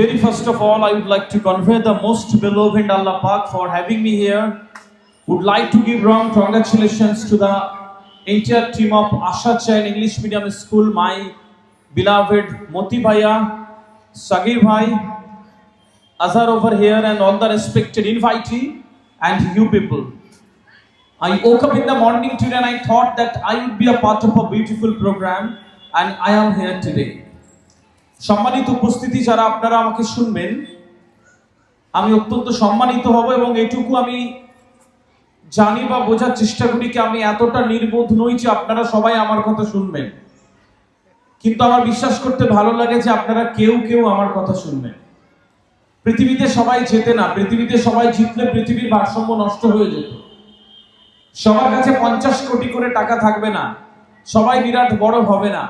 Very first of all, I would like to convey the most beloved Allah Pak for having me here. Would like to give warm congratulations to the entire team of Asha Chain English Medium School, my beloved Moti Bhaiya, Sagir Bhai, Azhar over here, and all the respected invitee and you people. I woke up in the morning today and I thought that I would be a part of a beautiful program, and I am here today. সম্মানিত উপস্থিতি যারা আপনারা আমাকে শুনবেন, আমি অত্যন্ত সম্মানিত হব এবং এটুকু আমি জানি বা বোঝার চেষ্টা করি কি আমি এতটা নির্বোধ নই যে আপনারা সবাই আমার কথা শুনবেন, কিন্তু আমার বিশ্বাস করতে ভালো লাগে যে আপনারা কেউ কেউ আমার কথা শুনবেন। পৃথিবীতে সবাই জেতে না, পৃথিবীতে সবাই জিতলে পৃথিবীর ভারসাম্য নষ্ট হয়ে যেত। সবার কাছে 50 কোটি করে টাকা থাকবে না, সবাই বিরাট বড় হবে না।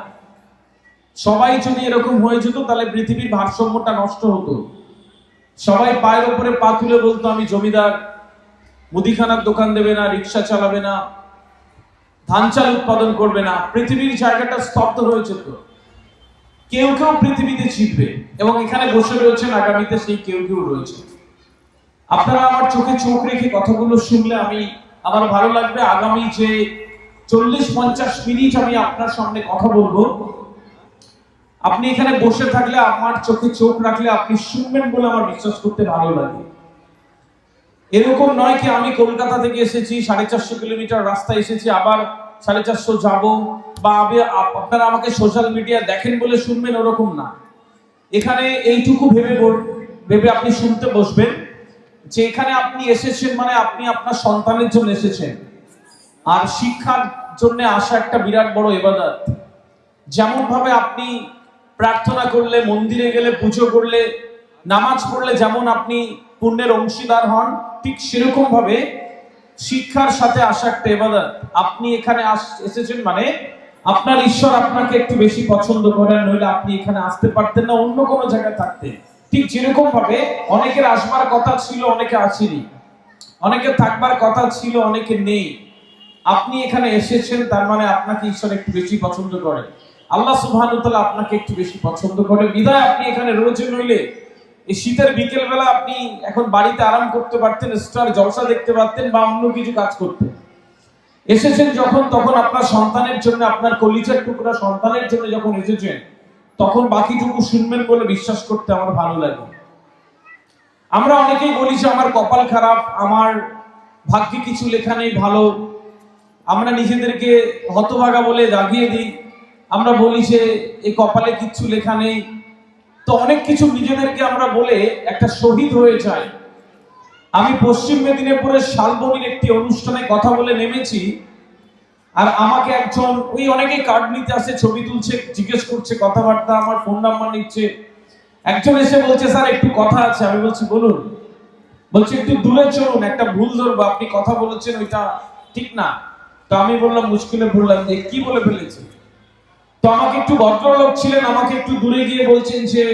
সবাই যদি এরকম হয়ে যেত তাহলে পৃথিবীর ভারসাম্যটা নষ্ট হতো। সবাই পায়ের উপরে পা তুলে বলতো আমি জমিদার, মুদিখানার দোকান দেবে না, রিক্সা চালাবে না, ধান চাল উৎপাদন করবে না, পৃথিবীর জায়গাটা স্তব্ধ হয়ে যেত। কেউ কেউ পৃথিবীতে জিতবে এবং এখানে বসে রয়েছেন, আগামীতে সেই কেউ কেউ রয়েছে। আপনারা আমার চোখে চোখ রেখে কথাগুলো শুনলে আমার ভালো লাগবে। আগামী যে 40-50 মিনিট আমি আপনার সামনে কথা বলবো, আপনি এখানে বসে থাকলে আমার চোখে চোখ রাখলে আপনি শুনবেন বলে আমার বিশ্বাস করতে ভালো লাগে। এরকম নয় কি আমি কলকাতা থেকে এসেছি, 450 কিলোমিটার রাস্তা এসেছি, আবার 450 যাব, বা আপনারা আমাকে সোশ্যাল মিডিয়া দেখেন বলে শুনবেন, ওরকম না। এখানে এইটুকু ভেবে আপনি শুনতে বসবেন যে এখানে আপনি এসেছেন মানে আপনি আপনার সন্তানের জন্য এসেছেন, আর শিক্ষার জন্য আসা একটা বিরাট বড় ইবাদত। যেমন ভাবে আপনি প্রার্থনা করলে, মন্দিরে গেলে, পুজো করলে, নামাজ পড়লে যেমন আপনি পুণ্যের অংশীদার হন, ঠিক সেরকম ভাবে শিক্ষার সাথে আসা একটা ইবাদত। আপনি এখানে এসেছেন মানে আপনার ঈশ্বর আপনাকে একটু বেশি পছন্দ করেন, নইলে আপনি এখানে আসতে পারতেন না, অন্য কোনো জায়গায় থাকতেন। ঠিক যেরকম ভাবে অনেকের আসবার কথা ছিল, অনেকে আসেনি, অনেকে থাকবার কথা ছিল, অনেকে নেই। আপনি এখানে এসেছেন তার মানে আপনাকে ঈশ্বর একটু বেশি পছন্দ করে, আল্লাহ সুবহানাহু ওয়া তাআলা আপনাকে একটু বেশি পছন্দ করে, বিধায় আপনি এখানে রয়েছেন। নইলে এই শীতের বিকেল বেলা আপনি এখন বাড়িতে আরাম করতে পারতেন, স্টার জলসা দেখতে পারতেন, বা অন্য কিছু কাজ করতেন। এসেছেন যখন, তখন আপনার সন্তানের জন্য, আপনার কলিজার টুকরা সন্তানের জন্য যখন এসেছেন, তখন বাকিটুকু শুনবেন বলে বিশ্বাস করতে আমার ভালো লাগে। আমরা অনেকেই বলি যে আমার কপাল খারাপ, আমার ভাগ্যে কিছু লেখা নেই ভালো, আমরা নিজেদেরকে হতভাগা বলে দাগিয়ে দিই, আমরা বলি যে এই কপালে কিচ্ছু লেখা নেই। তো অনেক কিছু নিজেদেরকে আমরা বলে একটা শহীদ হয়ে যায়। আমি পশ্চিম মেদিনীপুরের শালবনির একটি অনুষ্ঠানে কথা বলে নেমেছি, আর আমাকে একজন, ওই অনেকেই কার্ড নিতে আসে, ছবি তুলছে, জিজ্ঞেস করছে, কথাবার্তা, আমার ফোন নাম্বার নিচ্ছে। একজন এসে বলছে স্যার একটু কথা আছে। আমি বলছি বলুন। বলছে একটু দূরে চলুন, একটা ভুল ধরবো, আপনি কথা বলেছেন ওইটা ঠিক না। তো আমি বললাম, মুশকিলে বললাম যে কি বলে ফেলেছি। তো আমাকে একটু ভদ্রলোক ছিলেন, আমাকে একটু দূরে গিয়ে বলছেন যে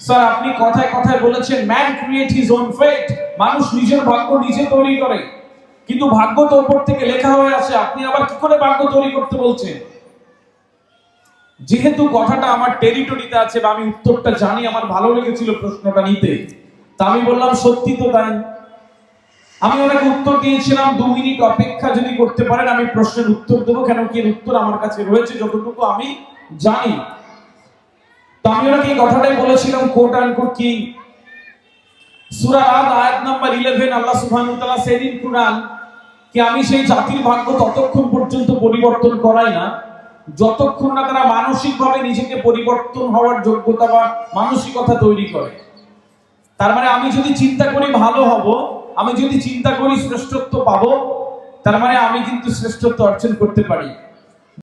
স্যার আপনি কথায় কথায় বলেছেন man create his own fate, মানুষ নিজের ভাগ্য নিজে তৈরি করে, কিন্তু ভাগ্য তো উপর থেকে লেখা হয়ে আসে, আপনি আবার কি করে ভাগ্য তৈরি করতে বলছেন? যেহেতু কথাটা আমার টেরিটরিতে আছে বা আমি উত্তরটা জানি, আমার ভালো লেগেছিল প্রশ্নটা নিতে, তা আমি বললাম সত্যি তো তাই। আমি ওনাকে উত্তর দিয়েছিলাম 2 মিনিট অপেক্ষা যদি করতে পারেন আমি প্রশ্নের উত্তর দেবো, কেন কি এর উত্তর আমার কাছে রয়েছে যতটুকু আমি জানি। তো আমি ওনাকে এই কথাটাই বলেছিলাম, কোট আনকোট, কি সূরা আদ আয়াত নাম্বার 11, আল্লাহ সুবহানাহু ওয়া তাআলা সেড ইন কুরআন কি আমি সেই জাতির ভাগ্য ততক্ষণ পর্যন্ত পরিবর্তন করাই না যতক্ষণ না তারা মানসিকভাবে নিজেকে পরিবর্তন হওয়ার যোগ্যতা বা মানসিকতা তৈরি করে। তার মানে আমি যদি চিন্তা করি ভালো হব, আমি যদি চিন্তা করি শ্রেষ্ঠত্ব পাবো, তার মানে আমি কিন্তু শ্রেষ্ঠত্ব অর্জন করতে পারি।